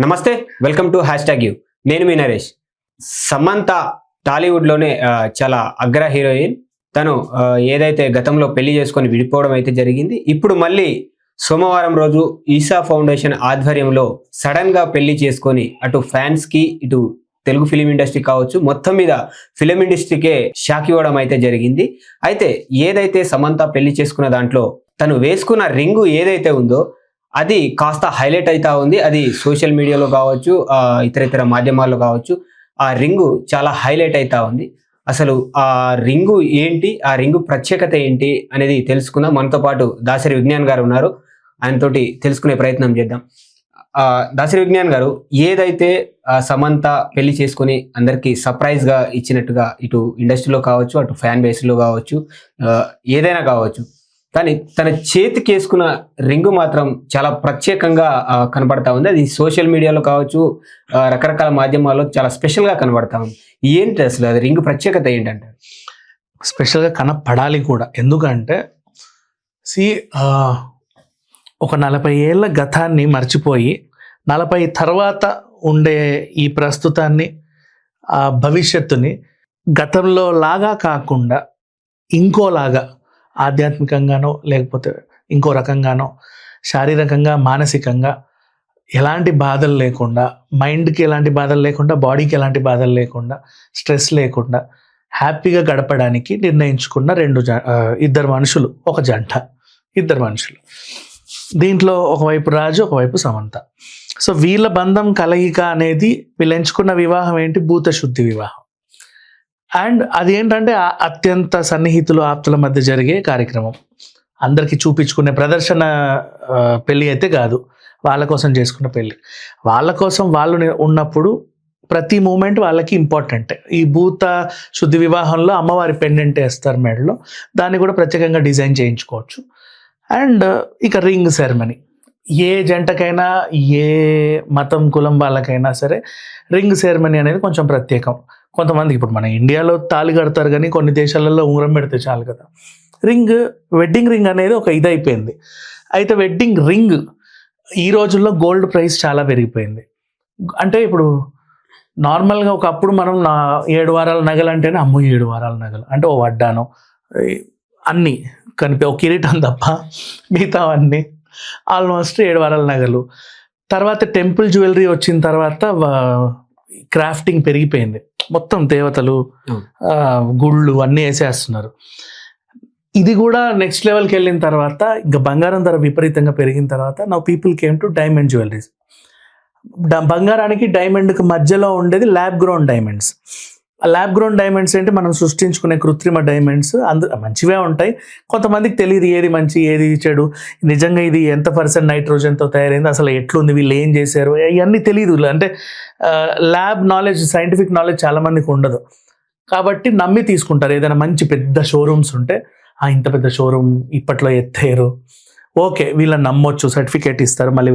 నమస్తే, welcome to #you. నేను మీ నరేష్. సమంత టాలీవుడ్లోనే చాలా అగ్ర హీరోయిన్. తను ఏదైతే గతంలో పెళ్లి చేసుకొని విడిపోవడం అయితే జరిగింది. ఇప్పుడు మళ్ళీ సోమవారం రోజు ఈసా ఫౌండేషన్ ఆధ్వర్యంలో సడన్గా పెళ్లి చేసుకొని అటు ఫ్యాన్స్కి ఇటు తెలుగు ఫిలిం ఇండస్ట్రీ కావచ్చు, మొత్తం మీద ఫిలిం ఇండస్ట్రీకే షాక్ ఇవ్వడం అయితే జరిగింది. అయితే ఏదైతే సమంత పెళ్లి చేసుకున్న దాంట్లో తను వేసుకున్న రింగు ఏదైతే ఉందో అది కాస్త హైలైట్ అవుతా ఉంది. అది సోషల్ మీడియాలో కావచ్చు, ఇతర మాధ్యమాల్లో కావచ్చు, ఆ రింగు చాలా హైలైట్ అవుతా ఉంది. అసలు ఆ రింగు ఏంటి, ఆ రింగు ప్రత్యేకత ఏంటి అనేది తెలుసుకుందాం. మనతో పాటు దాసరి విజ్ఞాన్ గారు ఉన్నారు. ఆయనతోటి తెలుసుకునే ప్రయత్నం చేద్దాం. దాసరి విజ్ఞాన్ గారు, ఏదైతే సమంత పెళ్లి చేసుకుని అందరికీ సర్ప్రైజ్గా ఇచ్చినట్టుగా ఇటు ఇండస్ట్రీలో కావచ్చు, అటు ఫ్యాన్ బేస్లో కావచ్చు, ఏదైనా కావచ్చు, కానీ తన చేతికి వేసుకున్న రింగు మాత్రం చాలా ప్రత్యేకంగా కనబడతా ఉంది. అది సోషల్ మీడియాలో కావచ్చు, రకరకాల మాధ్యమాల్లో చాలా స్పెషల్గా కనబడతా ఉంది. ఏంటి అసలు అది రింగు ప్రత్యేకత ఏంటంటే? స్పెషల్గా కనపడాలి కూడా. ఎందుకంటే ఒక 40 ఏళ్ళ గతాన్ని మర్చిపోయి 40 తర్వాత ఉండే ఈ ప్రస్తుతాన్ని, ఆ భవిష్యత్తుని గతంలో లాగా కాకుండా ఇంకోలాగా, ఆధ్యాత్మికంగానో లేకపోతే ఇంకో రకంగానో, శారీరకంగా మానసికంగా ఎలాంటి బాధలు లేకుండా, మైండ్కి ఎలాంటి బాధలు లేకుండా, బాడీకి ఎలాంటి బాధలు లేకుండా, స్ట్రెస్ లేకుండా హ్యాపీగా గడపడానికి నిర్ణయించుకున్న ఇద్దరు మనుషులు, ఒక జంట, ఇద్దరు మనుషులు. దీంట్లో ఒకవైపు రాజు, ఒకవైపు సమంత. సో వీళ్ళ బంధం కలయిక అనేది, వీళ్ళు ఎంచుకున్న వివాహం ఏంటి, భూతశుద్ధి వివాహం. అండ్ అది ఏంటంటే అత్యంత సన్నిహితులు, ఆప్తుల మధ్య జరిగే కార్యక్రమం. అందరికీ చూపించుకునే ప్రదర్శన పెళ్ళి అయితే కాదు, వాళ్ళ కోసం చేసుకున్న పెళ్ళి. వాళ్ళ కోసం వాళ్ళు ఉన్నప్పుడు ప్రతి మూమెంట్ వాళ్ళకి ఇంపార్టెంట్. ఈ భూత శుద్ధి వివాహంలో అమ్మవారి పెండెంట్ వేస్తారు మెడలో, దాన్ని కూడా ప్రత్యేకంగా డిజైన్ చేయించుకోవచ్చు. అండ్ ఇక రింగ్ సెరమనీ, ఏ జంటకైనా, ఏ మతం కులం వాళ్ళకైనా సరే రింగ్ సెరమనీ అనేది కొంచెం ప్రత్యేకం. కొంతమందికి, ఇప్పుడు మన ఇండియాలో తాళి కడతారు కానీ కొన్ని దేశాలలో ఉంగరం పెడితే చాలు కదా. వెడ్డింగ్ రింగ్ అనేది ఒక ఇదైపోయింది. అయితే వెడ్డింగ్ రింగ్ ఈ రోజుల్లో గోల్డ్ ప్రైస్ చాలా పెరిగిపోయింది. అంటే ఇప్పుడు నార్మల్గా ఒకప్పుడు మనం 7 వారాల నగలు అంటేనే అమ్మో 7 వారాల నగలు అంటే ఓ వడ్డాను అన్నీ ఒక కిరీటం తప్ప మిగతా అన్నీ ఆల్మోస్ట్ 7 వారాల నగలు. తర్వాత టెంపుల్ జ్యువెలరీ వచ్చిన తర్వాత క్రాఫ్టింగ్ పెరిగిపోయింది. మొత్తం దేవతలు, గుళ్ళు అన్నీ వేసేస్తున్నారు. ఇది కూడా నెక్స్ట్ లెవెల్కి వెళ్ళిన తర్వాత, ఇంకా బంగారం ధర విపరీతంగా పెరిగిన తర్వాత now people came to diamond jewelleries. బంగారానికి డైమండ్కి మధ్యలో ఉండేది lab grown diamonds. Lab grown diamonds అంటే మనం సృష్టించుకునే కృత్రిమ డైమండ్స్. మంచివే ఉంటాయి, కొంతమందికి తెలియదు ఏది మంచి ఏది చెడు, నిజంగా ఇది ఎంత % నైట్రోజన్తో తయారైంది, అసలు ఎట్లుంది, వీళ్ళు ఏం చేశారు, ఇవన్నీ తెలియదు. అంటే ల్యాబ్ నాలెడ్జ్, సైంటిఫిక్ నాలెడ్జ్ చాలామందికి ఉండదు. కాబట్టి నమ్మి తీసుకుంటారు. ఏదైనా మంచి పెద్ద షోరూమ్స్ ఉంటే, ఇంత పెద్ద షోరూమ్ ఇప్పట్లో ఎత్తారు, ఓకే వీళ్ళని నమ్మొచ్చు, సర్టిఫికేట్ ఇస్తారు, మళ్ళీ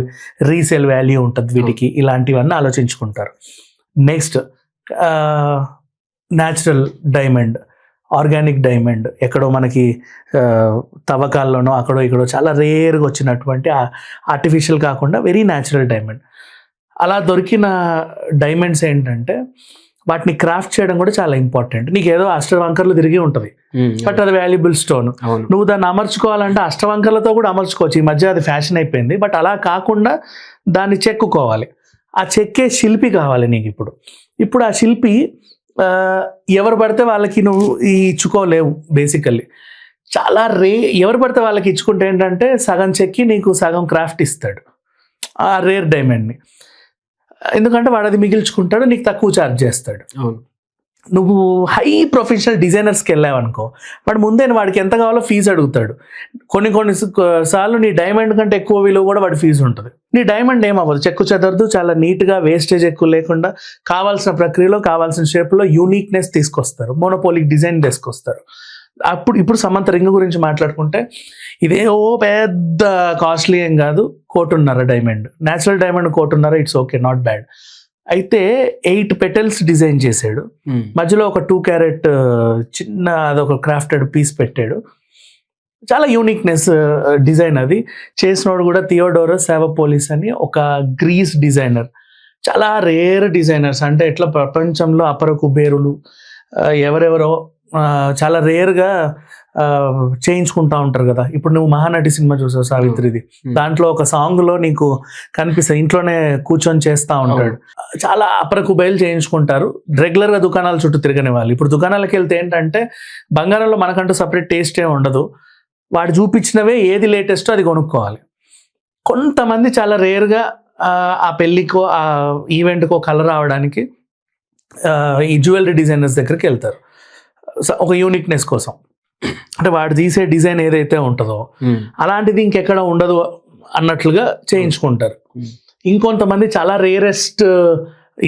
రీసేల్ వాల్యూ ఉంటుంది వీటికి, ఇలాంటివన్నీ ఆలోచించుకుంటారు. Next natural diamond, organic diamond, ఎక్కడో మనకి తవ్వకాల్లోనో అక్కడో ఇక్కడో చాలా రేర్గా వచ్చినటువంటి ఆర్టిఫిషియల్ కాకుండా వెరీ న్యాచురల్ డైమండ్. అలా దొరికిన డైమండ్స్ ఏంటంటే వాటిని క్రాఫ్ట్ చేయడం కూడా చాలా ఇంపార్టెంట్. నీకు ఏదో అష్టవంకర్లు తిరిగి ఉంటుంది, బట్ అది వాల్యుబుల్ స్టోన్. నువ్వు దాన్ని అమర్చుకోవాలంటే అష్టవంకర్లతో కూడా అమర్చుకోవచ్చు. ఈ మధ్య అది ఫ్యాషన్ అయిపోయింది. బట్ అలా కాకుండా దాన్ని చెక్కుకోవాలి. ఆ చెక్కే శిల్పి కావాలి నీకు. ఇప్పుడు ఆ శిల్పి ఎవరు పడితే వాళ్ళకి నువ్వు ఇచ్చుకోలేవు. బేసికల్లీ చాలా ఎవరు పడితే వాళ్ళకి ఇచ్చుకుంటే ఏంటంటే సగం చెక్కి నీకు సగం క్రాఫ్ట్ ఇస్తాడు ఆ రేర్ డైమండ్ని. ఎందుకంటే వాడు అది మిగిల్చుకుంటాడు, నీకు తక్కువ ఛార్జ్ చేస్తాడు. నువ్వు హై ప్రొఫెషనల్ డిజైనర్స్కి వెళ్ళావనుకో, వాడు ముందే వాడికి ఎంత కావాలో ఫీజు అడుగుతాడు. కొన్ని సార్లు నీ డైమండ్ కంటే ఎక్కువ విలువ కూడా వాడి ఫీజు ఉంటుంది. నీ డైమండ్ ఏమవ్వదు, చెక్కు చెదరదు, చాలా నీట్గా, వేస్టేజ్ ఎక్కువ లేకుండా కావాల్సిన ప్రక్రియలో కావాల్సిన షేప్లో యూనిక్నెస్ తీసుకొస్తారు, మోనోపోలిక్ డిజైన్ తీసుకొస్తారు. ఇప్పుడు సమంత రింగ్ గురించి మాట్లాడుకుంటే ఇదే పెద్ద కాస్ట్లీ ఏం కాదు, 1.5 diamond, natural diamond 1.5, it's okay, not bad. అయితే 8 పెటల్స్ డిజైన్ చేశాడు, మధ్యలో ఒక 2 క్యారెట్ చిన్న అదొక క్రాఫ్టెడ్ పీస్ పెట్టాడు. చాలా యూనిక్నెస్ డిజైన్. అది చేసినోడు కూడా థియోడోరస్ సావపోలిస్ అని ఒక గ్రీస్ డిజైనర్. చాలా రేర్ డిజైనర్స్, అంటే ఎట్లా ప్రపంచంలో అపర కుబేరులు ఎవరెవరో చాలా రేర్గా చేయించుకుంటా ఉంటారు కదా. ఇప్పుడు నువ్వు మహానటి సినిమా చూసావు, సావిత్రిది, దాంట్లో ఒక సాంగ్ లో నీకు కనిపిస్తుంది, ఇంట్లోనే కూర్చొని చేస్తా ఉంటాడు. చాలా అపర కుబేలు చేయించుకుంటారు, రెగ్యులర్ గా దుకాణాల చుట్టూ తిరగని వాళ్ళు. ఇప్పుడు దుకాణాలకు వెళ్తే ఏంటంటే బంగారంలో మనకంటూ సపరేట్ టేస్ట్ ఏమి ఉండదు, వాడు చూపించినవే ఏది లేటెస్టో అది కొనుక్కోవాలి. కొంతమంది చాలా రేర్గా ఆ పెళ్ళికో ఆ ఈవెంట్కో కలర్ రావడానికి ఈ జ్యువెలరీ డిజైనర్స్ దగ్గరికి వెళ్తారు, ఒక యూనిక్నెస్ కోసం. అంటే వాడు తీసే డిజైన్ ఏదైతే ఉంటుందో అలాంటిది ఇంకెక్కడ ఉండదు అన్నట్లుగా చేయించుకుంటారు. ఇంకొంతమంది చాలా రేరెస్ట్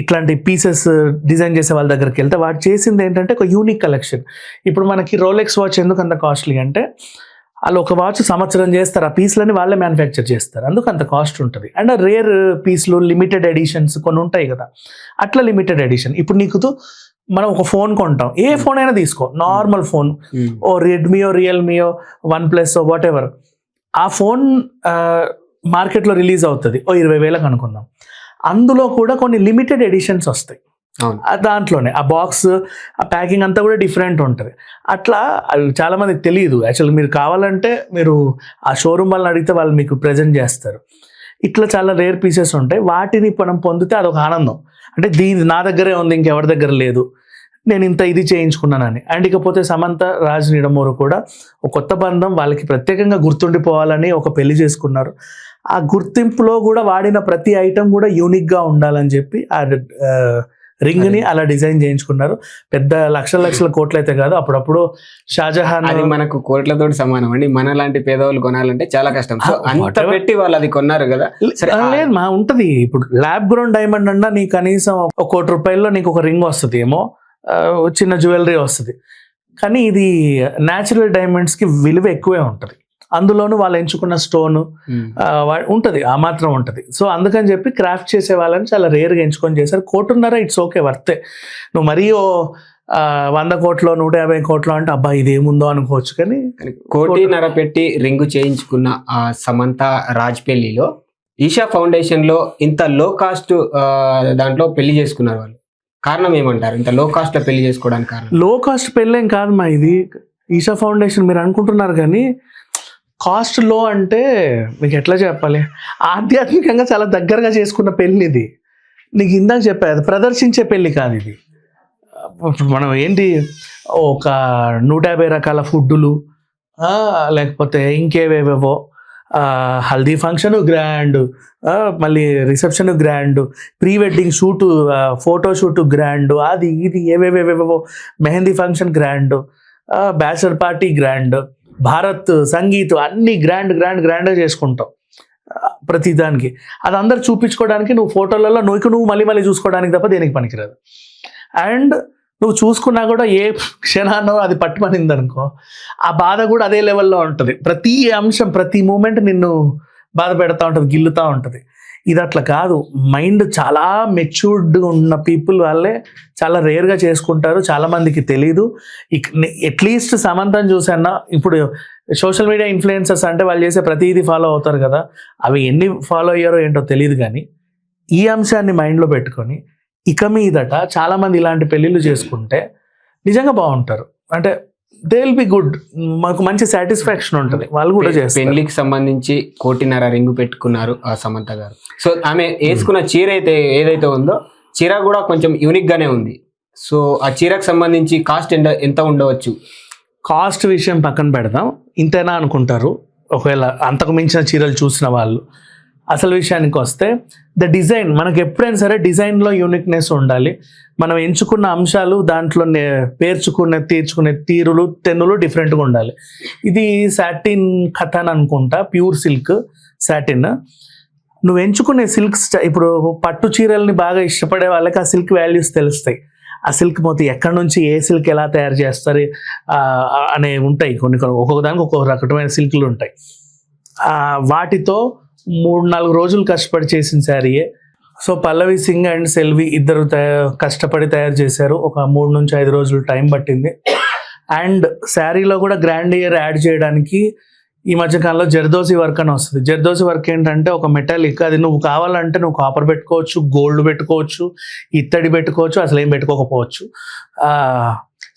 ఇట్లాంటి పీసెస్ డిజైన్ చేసే వాళ్ళ దగ్గరికి వెళ్తే వాడు చేసింది ఏంటంటే ఒక యూనిక్ కలెక్షన్. ఇప్పుడు మనకి రోలెక్స్ వాచ్ ఎందుకు అంత కాస్ట్లీ అంటే వాళ్ళు ఒక వాచ్ సంవత్సరం చేస్తారు, ఆ పీస్లని వాళ్ళే మ్యానుఫ్యాక్చర్ చేస్తారు, అందుకు అంత కాస్ట్ ఉంటుంది. అండ్ రేర్ పీస్లు, లిమిటెడ్ ఎడిషన్స్ కొన్ని ఉంటాయి కదా, అట్లా లిమిటెడ్ ఎడిషన్. ఇప్పుడు నీకు మనం ఒక ఫోన్ కొంటాం, ఏ ఫోన్ అయినా తీసుకో, నార్మల్ ఫోన్, ఓ రెడ్మీయో, రియల్మీయో, వన్+, వాట్ ఎవర్, ఆ ఫోన్ మార్కెట్లో రిలీజ్ అవుతుంది, ఓ 20,000 అనుకుందాం. అందులో కూడా కొన్ని లిమిటెడ్ ఎడిషన్స్ వస్తాయి, దాంట్లోనే ఆ బాక్స్, ఆ ప్యాకింగ్ అంతా కూడా డిఫరెంట్ ఉంటుంది. అట్లా చాలా మందికి తెలియదు. యాక్చువల్గా మీరు కావాలంటే మీరు ఆ షోరూమ్ వాళ్ళని అడిగితే వాళ్ళు మీకు ప్రజెంట్ చేస్తారు. ఇట్లా చాలా రేర్ పీసెస్ ఉంటాయి, వాటిని మనం పొందితే అదొక ఆనందం. అంటే నా దగ్గరే ఉంది, ఇంకెవరి దగ్గర లేదు, నేను ఇంత ఇది చేయించుకున్నానని. అండ్ ఇకపోతే సమంత రాజ్ నిడమూరు కూడా ఒక కొత్త బంధం, వాళ్ళకి ప్రత్యేకంగా గుర్తుండిపోవాలని ఒక పెళ్లి చేసుకున్నారు. ఆ గుర్తింపులో కూడా వాడిన ప్రతి ఐటమ్ కూడా యూనిక్గా ఉండాలని చెప్పి ఆ రింగ్ ని అలా డిజైన్ చేయించుకున్నారు. పెద్ద లక్షల కోట్లు అయితే కాదు, అప్పుడప్పుడు షాజహాన్, అది మనకు కోట్లతో సమానం అండి. మన లాంటి పేదవాళ్ళు కొనాలంటే చాలా కష్టం. సో అంత పెట్టి వాళ్ళు అది కొన్నారు కదా. లేదు మా ఉంటది. ఇప్పుడు ల్యాబ్ గ్రౌండ్ డైమండ్ అన్నా నీకు కనీసం ₹1 కోటి నీకు ఒక రింగ్ వస్తుంది, ఏమో చిన్న జ్యువెలరీ వస్తుంది. కానీ ఇది న్యాచురల్ డైమండ్స్ కి విలువ ఎక్కువే ఉంటుంది. అందులోనూ వాళ్ళు ఎంచుకున్న స్టోన్ ఉంటుంది, ఆ మాత్రం ఉంటుంది. సో అందుకని చెప్పి క్రాఫ్ట్ చేసే వాళ్ళని చాలా రేర్గా ఎంచుకొని చేశారు. 1.5 కోటి ఇట్స్ ఓకే, వర్తే. నువ్వు మరీ 100 కోట్లు 150 కోట్లు అంటే అబ్బా ఇదేముందో అనుకోవచ్చు. కానీ 1.5 కోటి పెట్టి రింగు చేయించుకున్న ఆ సమంత రాజ్ పెళ్లిలో ఈషా ఫౌండేషన్ లో ఇంత లో కాస్ట్ దాంట్లో పెళ్లి చేసుకున్నారు వాళ్ళు. కారణం ఏమంటారు? ఇంత లో కాస్ట్ లో పెళ్లి చేసుకోవడానికి కారణం? లో కాస్ట్ పెళ్ళేం కాదు మా ఇది. ఈషా ఫౌండేషన్ మీరు అనుకుంటున్నారు కానీ కాస్ట్ లో అంటే మీకు ఎట్లా చెప్పాలి, ఆధ్యాత్మికంగా చాలా దగ్గరగా చేసుకున్న పెళ్ళి ఇది. నీకు ఇందాక చెప్పాది ప్రదర్శించే పెళ్ళి కాదు ఇది. మనం ఏంటి ఒక 150 రకాల ఫుడ్డులు, లేకపోతే ఇంకేవేవేవో, హల్దీ ఫంక్షన్ గ్రాండ్, మళ్ళీ reception grand, pre wedding shoot, photo shoot grand, అది ఇది ఏవేవేవేవో, mehndi function grand, bachelor party grand, baraat sangeet, అన్ని గ్రాండ్గా చేసుకుంటావు ప్రతిదానికి. అది అందరు చూపించుకోవడానికి, నువ్వు ఫోటోలలో నువ్వు మళ్ళీ చూసుకోవడానికి తప్ప దేనికి పనికిరాదు. అండ్ నువ్వు చూసుకున్నా కూడా ఏ క్షణాన్నో అది పట్టుమనింది అనుకో, ఆ బాధ కూడా అదే లెవెల్లో ఉంటుంది. ప్రతి అంశం, ప్రతి మూమెంట్ నిన్ను బాధ పెడతా ఉంటుంది, గిల్లుతూ ఉంటుంది. ఇది అట్లా కాదు. మైండ్ చాలా మెచ్యూర్డ్గా ఉన్న పీపుల్ వాళ్ళే చాలా రేర్గా చేసుకుంటారు, చాలా మందికి తెలీదు. అట్లీస్ట్ సమంతని చూసన్నా, ఇప్పుడు సోషల్ మీడియా ఇన్ఫ్లుయెన్సర్స్ అంటే వాళ్ళు చేసే ప్రతిదీ ఫాలో అవుతారు కదా, అవి ఎన్ని ఫాలో అయ్యారో ఏంటో తెలియదు. కానీ ఈ అంశాన్ని మైండ్లో పెట్టుకొని ఇక మీదట చాలా మంది ఇలాంటి పెళ్ళిళ్ళు చేసుకుంటే నిజంగా బాగుంటారు. అంటే దే విల్ బి గుడ్, మాకు మంచి సాటిస్ఫాక్షన్ ఉంటుంది. వాళ్ళు కూడా చేస్తారు. పెళ్లికి సంబంధించి 1.5 కోటి రింగు పెట్టుకున్నారు ఆ సమంత గారు. సో ఆమె వేసుకున్న చీర అయితే ఏదైతే ఉందో, చీర కూడా కొంచెం యూనిక్ గానే ఉంది. సో ఆ చీరకు సంబంధించి కాస్ట్ ఎంత ఉండవచ్చు? కాస్ట్ విషయం పక్కన పెడదాం, ఇంతేనా అనుకుంటారు ఒకవేళ అంతకు మించిన చీరలు చూసిన వాళ్ళు. అసలు విషయానికి వస్తే ద డిజైన్, మనకు ఎప్పుడైనా సరే డిజైన్లో యూనిక్నెస్ ఉండాలి. మనం ఎంచుకున్న అంశాలు, దాంట్లో తీర్చుకునే తీరులు, తెన్నులు డిఫరెంట్గా ఉండాలి. ఇది సాటిన్ ఖతాన్ అనుకుంటా, ప్యూర్ సిల్క్ సాటిన్. నువ్వు ఎంచుకునే సిల్క్స్, ఇప్పుడు పట్టు చీరల్ని బాగా ఇష్టపడే వాళ్ళకి ఆ సిల్క్ వాల్యూస్ తెలుస్తాయి. ఆ సిల్క్ మొత్తం ఎక్కడి నుంచి ఏ సిల్క్ ఎలా తయారు చేస్తారు అనే ఉంటాయి. కొన్ని ఒక్కొక్క దానికి ఒక్కొక్క రకమైన సిల్క్లు ఉంటాయి. వాటితో 3-4 రోజులు కష్టపడి చేసిన శారీయే. సో పల్లవి సింగ్ అండ్ సెల్వి ఇద్దరు కష్టపడి తయారు చేశారు. ఒక 3 నుంచి 5 రోజులు టైం పట్టింది. అండ్ శారీలో కూడా గ్రాండ్ ఇయర్ యాడ్ చేయడానికి ఈ మధ్యకాలంలో జర్దోసి వర్క్ అని వస్తుంది. జర్దోసి వర్క్ ఏంటంటే ఒక మెటాలిక్, అది నువ్వు కావాలంటే నువ్వు కాపర్ పెట్టుకోవచ్చు, గోల్డ్ పెట్టుకోవచ్చు, ఇత్తడి పెట్టుకోవచ్చు, అసలు ఏం పెట్టుకోకపోవచ్చు.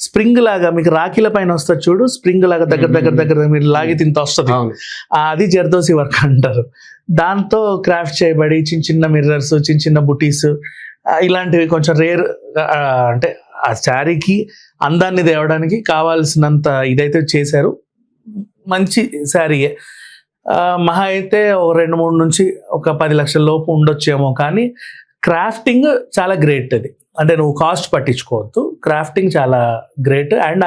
స్ప్రింగ్ లాగా మీకు రాఖీల పైన వస్తుంది చూడు, స్ప్రింగ్ లాగా దగ్గర మీరు లాగి తింత వస్తుంది, అది జర్దోసి వర్క్ అంటారు. దాంతో క్రాఫ్ట్ చేయబడి చిన్న చిన్న మిర్రర్స్, చిన్న చిన్న బుటీస్, ఇలాంటివి కొంచెం రేర్, అంటే ఆ శారీకి అందాన్ని తేవడానికి కావాల్సినంత ఇదైతే చేశారు. మంచి శారీయే. మహా అయితే 2-3 నుంచి ఒక 10 లక్షల లోపు ఉండొచ్చేమో, కానీ క్రాఫ్టింగ్ చాలా గ్రేట్. అది అంటే నువ్వు కాస్ట్ పట్టించుకోవద్దు, క్రాఫ్టింగ్ చాలా గ్రేట్. అండ్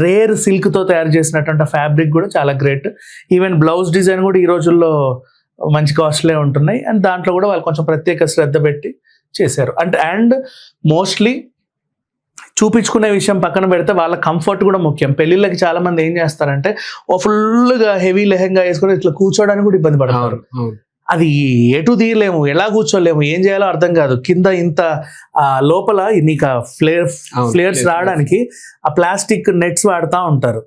రేర్ సిల్క్తో తయారు చేసినటువంటి ఫ్యాబ్రిక్ కూడా చాలా గ్రేట్. ఈవెన్ బ్లౌజ్ డిజైన్ కూడా ఈ రోజుల్లో మంచి కాస్ట్లే ఉంటున్నాయి. అండ్ దాంట్లో కూడా వాళ్ళు కొంచెం ప్రత్యేక శ్రద్ధ పెట్టి చేశారు. అండ్ మోస్ట్లీ చూపించుకునే విషయం పక్కన పెడితే వాళ్ళ కంఫర్ట్ కూడా ముఖ్యం. పెళ్ళిళ్ళకి చాలా మంది ఏం చేస్తారంటే ఓ ఫుల్గా హెవీ లెహంగా వేసుకొని ఇట్లా కూర్చోడానికి కూడా ఇబ్బంది పడతారు. అది ఎటు తీయలేము, ఎలా కూర్చోలేము, ఏం చేయాలో అర్థం కాదు. కింద ఇంత లోపల నీకు ఫ్లేయర్స్ రావడానికి ఆ ప్లాస్టిక్ నెట్స్ వాడుతూ ఉంటారు.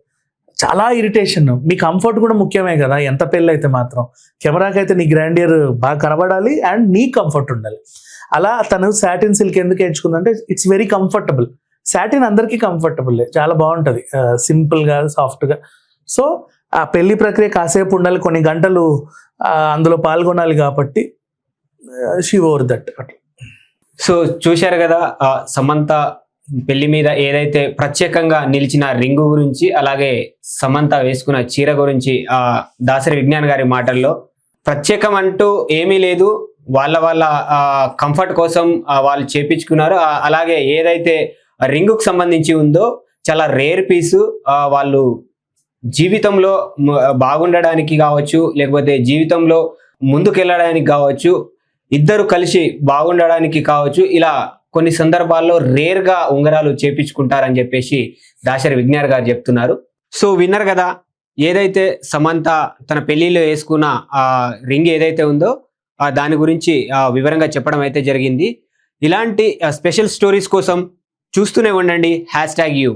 చాలా ఇరిటేషన్. మీ కంఫర్ట్ కూడా ముఖ్యమే కదా, ఎంత పెళ్ళి అయితే మాత్రం. కెమెరాకి అయితే నీ గ్రాండియర్ బాగా కనబడాలి అండ్ నీ కంఫర్ట్ ఉండాలి. అలా తను సాటిన్ సిల్క్ ఎందుకు ఎంచుకుందంటే ఇట్స్ వెరీ కంఫర్టబుల్. సాటిన్ అందరికీ కంఫర్టబుల్, చాలా బాగుంటుంది, సింపుల్గా, సాఫ్ట్గా. సో ఆ పెళ్లి ప్రక్రియ కాసేపు ఉండాలి, కొన్ని గంటలు అందులో పాల్గొనాలి, కాబట్టి షీ ఓవర్ దట్. సో చూశారు కదా సమంత పెళ్లి మీద ఏదైతే ప్రత్యేకంగా నిలిచిన రింగు గురించి, అలాగే సమంత వేసుకున్న చీర గురించి దాసరి విజ్ఞాన్ గారి మాటల్లో. ప్రత్యేకం అంటూ ఏమీ లేదు, వాళ్ళ కంఫర్ట్ కోసం వాళ్ళు చేపించుకున్నారు. అలాగే ఏదైతే రింగుకు సంబంధించి ఉందో చాలా రేర్ పీసు, వాళ్ళు జీవితంలో బాగుండడానికి కావచ్చు, లేకపోతే జీవితంలో ముందుకెళ్ళడానికి కావచ్చు, ఇద్దరు కలిసి బాగుండడానికి కావచ్చు, ఇలా కొన్ని సందర్భాల్లో రేర్గా ఉంగరాలు చేపించుకుంటారని చెప్పేసి దాసరి విజ్ఞాన్ గారు చెప్తున్నారు. సో విన్నారు కదా, ఏదైతే సమంత తన పెళ్లిలో వేసుకున్న రింగ్ ఏదైతే ఉందో దాని గురించి వివరంగా చెప్పడం అయితే జరిగింది. ఇలాంటి స్పెషల్ స్టోరీస్ కోసం చూస్తూనే ఉండండి #you.